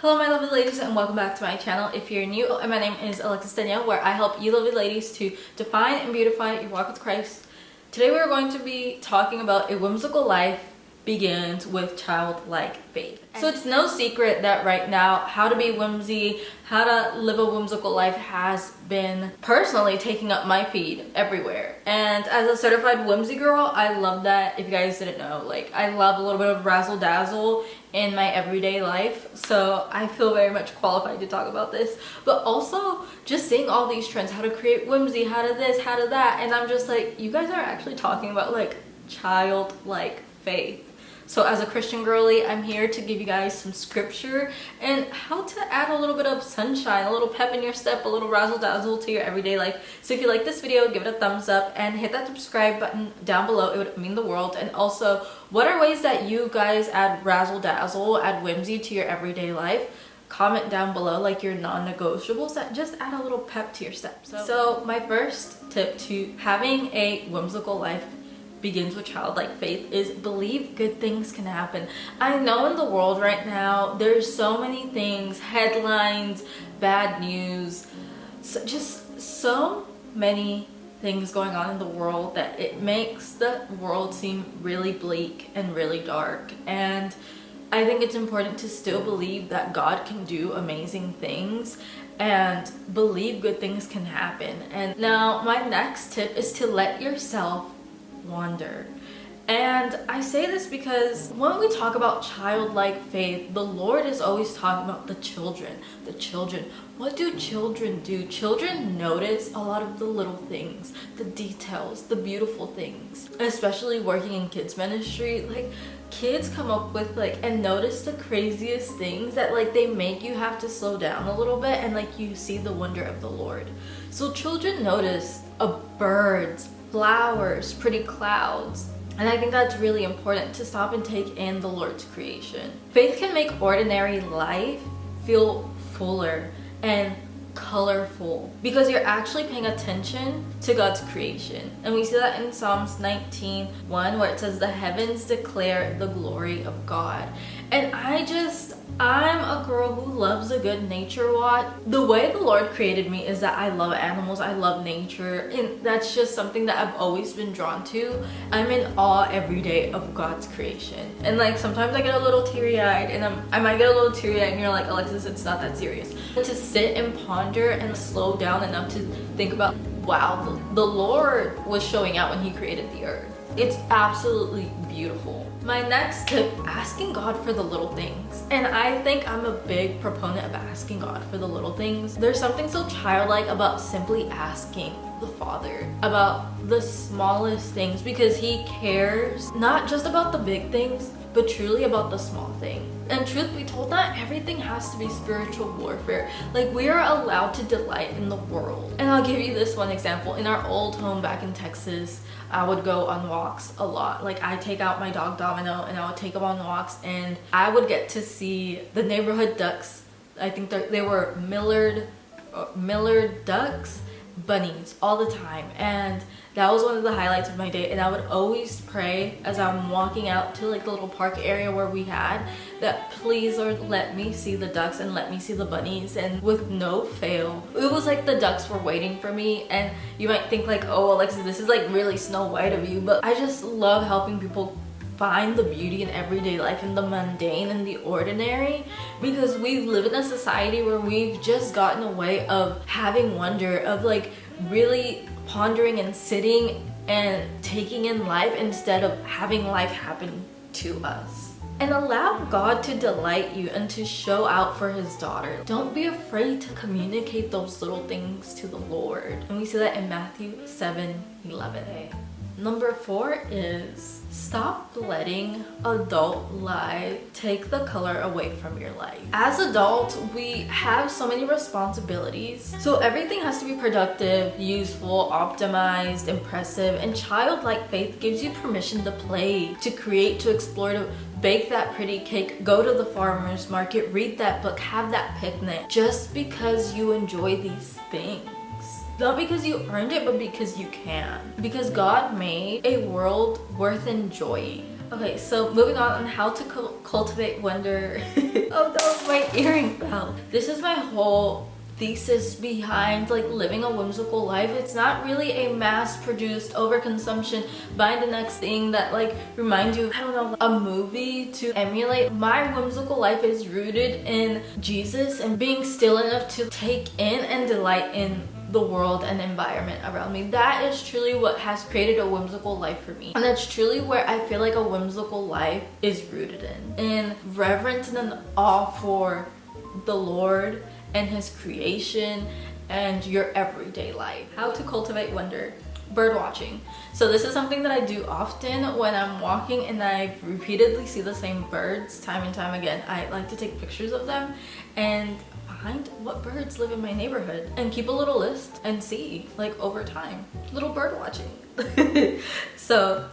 Hello my lovely ladies and welcome back to my channel. If you're new, my name is Alexis Danielle, where I help you lovely ladies to define and beautify your walk with Christ. Today we're going to be talking about a whimsical life begins with childlike faith. So it's no secret that right now how to be whimsy, how to live a whimsical life has been personally taking up my feed everywhere. And as a certified whimsy girl, I love that. If you guys didn't know, like I love a little bit of razzle dazzle in my everyday life, so I feel very much qualified to talk about this. But also just seeing all these trends, how to create whimsy, how to this, how to that, and I'm just like, you guys are actually talking about like childlike faith. So as a Christian girly, I'm here to give you guys some scripture and how to add a little bit of sunshine, a little pep in your step, a little razzle dazzle to your everyday life. So if you like this video, give it a thumbs up and hit that subscribe button down below. It would mean the world. And also, what are ways that you guys add razzle dazzle, add whimsy to your everyday life? Comment down below like your non-negotiables that just add a little pep to your step. So my first tip to having a whimsical life begins with childlike faith is believe good things can happen. I know in the world right now there's so many things, headlines, bad news, just so many things going on in the world that it makes the world seem really bleak and really dark. And I think it's important to still believe that God can do amazing things and believe good things can happen. And now my next tip is to let yourself wander. And I say this because when we talk about childlike faith, the Lord is always talking about the children. What do? Children notice a lot of the little things, the details, the beautiful things. Especially working in kids ministry, like kids come up with and notice the craziest things that they make you have to slow down a little bit, and you see the wonder of the Lord. So children notice birds, flowers, pretty clouds. And I think that's really important, to stop and take in the Lord's creation. Faith can make ordinary life feel fuller and colorful because you're actually paying attention to God's creation. And we see that in Psalms 19:1, where it says, "The heavens declare the glory of God." And I'm a girl who loves a good nature watch. The way the Lord created me is that I love animals, I love nature, and that's just something that I've always been drawn to. I'm in awe every day of God's creation. And sometimes I get a little teary-eyed, and I might get a little teary-eyed and you're like, Alexis, it's not that serious. But to sit and ponder and slow down enough to think about, wow, the Lord was showing out when he created the earth. It's absolutely beautiful. My next tip, asking God for the little things. And I think I'm a big proponent of asking God for the little things. There's something so childlike about simply asking the Father about the smallest things, because he cares not just about the big things, but truly about the small thing. And truth be told, not everything has to be spiritual warfare. We are allowed to delight in the world. And I'll give you this one example. In our old home back in Texas, I would go on walks a lot. I take out my dog Domino and I would take him on walks, and I would get to see the neighborhood ducks. I think they were Millard ducks, bunnies all the time, and that was one of the highlights of my day. And I would always pray as I'm walking out to the little park area where we had, that please Lord, let me see the ducks and let me see the bunnies. And with no fail, it was the ducks were waiting for me. And you might think oh, Alexis, this is really Snow White of you, but I just love helping people find the beauty in everyday life, in the mundane and the ordinary, because we live in a society where we've just gotten a way of having wonder, of really pondering and sitting and taking in life instead of having life happen to us. And allow God to delight you and to show out for his daughter. Don't be afraid to communicate those little things to the Lord. And we see that in Matthew 7:11. Number 4 is stop letting adult life take the color away from your life. As adults, we have so many responsibilities, so everything has to be productive, useful, optimized, impressive, and childlike faith gives you permission to play, to create, to explore, to bake that pretty cake, go to the farmer's market, read that book, have that picnic, just because you enjoy these things. Not because you earned it, but because you can. Because God made a world worth enjoying. Okay, so moving on how to cultivate wonder. Oh no, my earring fell. This is my whole thesis behind like living a whimsical life. It's not really a mass-produced overconsumption, buy the next thing that like reminds you, I don't know, a movie to emulate. My whimsical life is rooted in Jesus and being still enough to take in and delight in the world and environment around me. That is truly what has created a whimsical life for me, and that's truly where I feel like a whimsical life is rooted in reverence and an awe for the Lord and his creation and your everyday life. How to cultivate wonder. Bird watching. So this is something that I do often when I'm walking and I repeatedly see the same birds time and time again. I like to take pictures of them and find what birds live in my neighborhood and keep a little list and see like over time. Little bird watching. So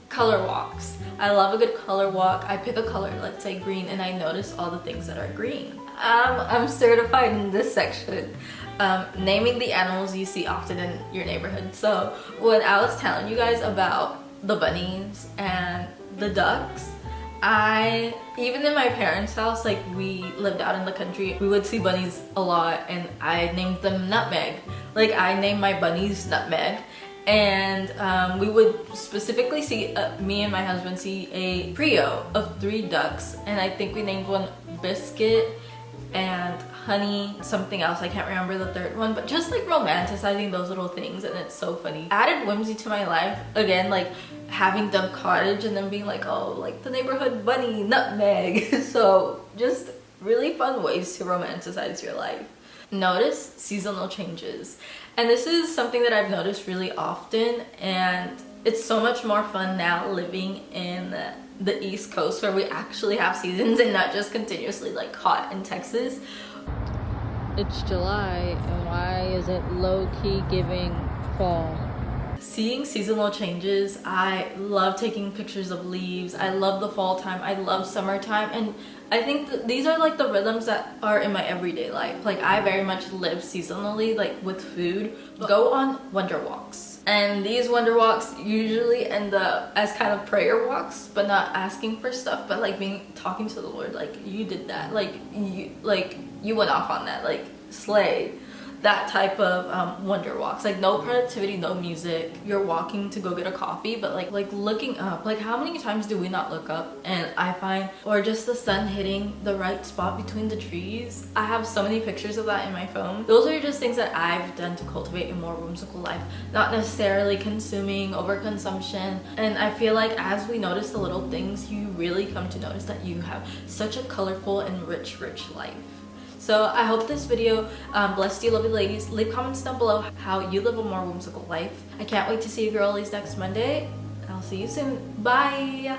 color walks. I love a good color walk. I pick a color, let's say green, and I notice all the things that are green. I'm certified in this section. Naming the animals you see often in your neighborhood. So when I was telling you guys about the bunnies and the ducks, even in my parents' house, like we lived out in the country, we would see bunnies a lot, and I named them Nutmeg. Like I named my bunnies Nutmeg. And we would specifically see, me and my husband see a trio of 3 ducks, and I think we named one Biscuit and Honey, something else, I can't remember the third one, but just like romanticizing those little things, and it's so funny. Added whimsy to my life, again, like having Duck Cottage and then being like, oh, like the neighborhood bunny, Nutmeg. So just really fun ways to romanticize your life. Notice seasonal changes. And this is something that I've noticed really often, and it's so much more fun now living in the East Coast where we actually have seasons and not just continuously like hot in Texas. It's July, and why is it low-key giving fall? Seeing seasonal changes, I love taking pictures of leaves. I love the fall time. I love summertime, and I think these are like the rhythms that are in my everyday life. Like I very much live seasonally, like with food. Go on wonder walks, and these wonder walks usually end up as kind of prayer walks, but not asking for stuff, but like talking to the Lord. Like you did that, like you went off on that, like slay. That type of wonder walks. Like no productivity, no music. You're walking to go get a coffee, but like looking up. Like how many times do we not look up? And I find, or just the sun hitting the right spot between the trees. I have so many pictures of that in my phone. Those are just things that I've done to cultivate a more whimsical life. Not necessarily consuming, overconsumption. And I feel like as we notice the little things, you really come to notice that you have such a colorful and rich life. So I hope this video blessed you, lovely ladies. Leave comments down below how you live a more whimsical life. I can't wait to see you girlies next Monday. I'll see you soon. Bye!